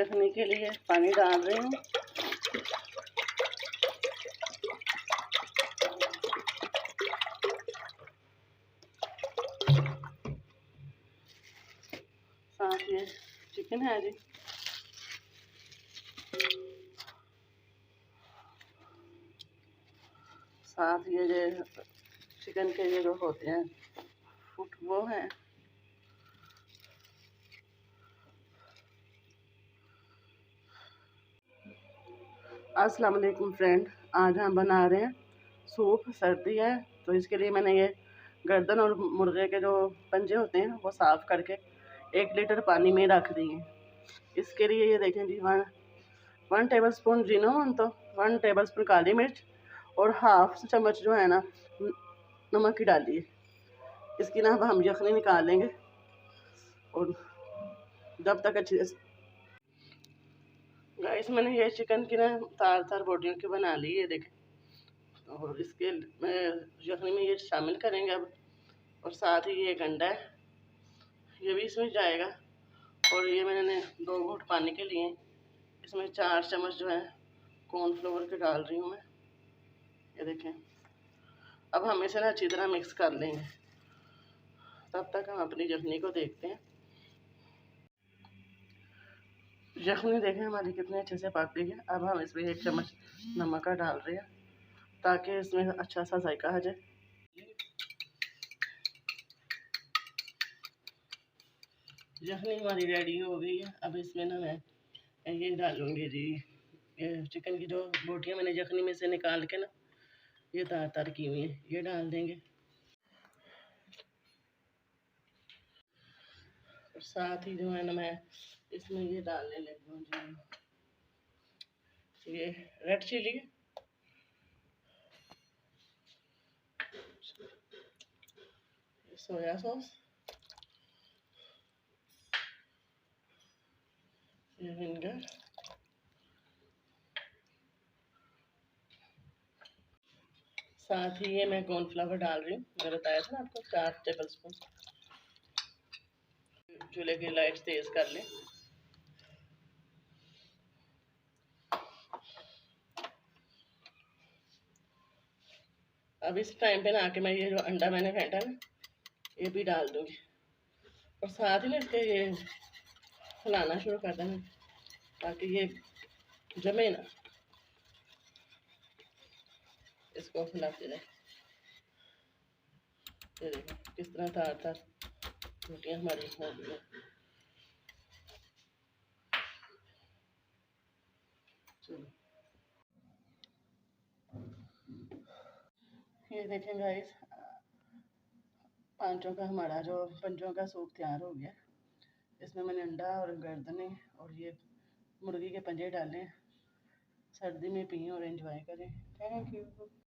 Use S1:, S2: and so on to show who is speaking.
S1: यखनी के लिए पानी डाल रही हूँ। साथ ये चिकन है जी, साथ ये जो चिकन के ये जो होते हैं फुट वो हैं। अस्सलाम वालेकुम फ्रेंड, आज हम बना रहे हैं सूप। सर्दी है तो इसके लिए मैंने ये गर्दन और मुर्गे के जो पंजे होते हैं वो साफ़ करके 1 लीटर पानी में रख दिए। इसके लिए ये देखें जी, 1 टेबल स्पून जिनोमन, तो 1 टेबल स्पून काली मिर्च और हाफ चम्मच जो है ना नमक की डालिए। इसकी ना हम यखनी निकाल लेंगे और जब तक अच्छी गाइस मैंने ये चिकन की ना तार बोटियों की बना ली है देखें। और इसके यखनी में ये शामिल करेंगे अब। और साथ ही ये एक अंडा है, ये भी इसमें जाएगा। और ये मैंने 2 घूंट पानी के लिए इसमें 4 चम्मच जो है कॉर्नफ्लोर के डाल रही हूँ मैं। ये देखें, अब हम इसे ना अच्छी तरह मिक्स कर लेंगे। तब तक हम अपनी यखनी को देखते हैं। यखनी देखें हमारी कितने अच्छे से पक गई है। अब हम इसमें 1 चम्मच नमक का डाल रहे हैं ताकि इसमें अच्छा सा जायका आ जाए। यखनी हमारी रेडी हो गई है। अब इसमें ना मैं ये डालूंगी जी, ये चिकन की जो बोटियाँ मैंने यखनी में से निकाल के ना ये तार की हुई है, ये डाल देंगे। और साथ ही जो है ना मैं इसमें ये डालने लगी हूँ जी, ये रेड चिली, सोया सॉस, ये विनेगर, साथ ही ये मैं कॉर्नफ्लावर डाल रही हूँ। मैंने बताया था ना आपको 4 टेबल स्पून। चूल्हे की लाइट तेज कर लें। अब इस टाइम पे ना आके मैं ये जो अंडा मैंने फेंटा ना ये भी डाल दूँगी। और साथ ही ना इसके ये हिलाना शुरू कर देना ताकि ये जमे ना, इसको हिलाते रहे। ये देखो किस तरह तार रोटियाँ हमारी हो गई हैं। ये देखें गाइस, पांचों का हमारा जो पंजों का सूप तैयार हो गया। इसमें मैंने अंडा और गर्दने और ये मुर्गी के पंजे डाले। सर्दी में पिए और एंजॉय करें। Thank you.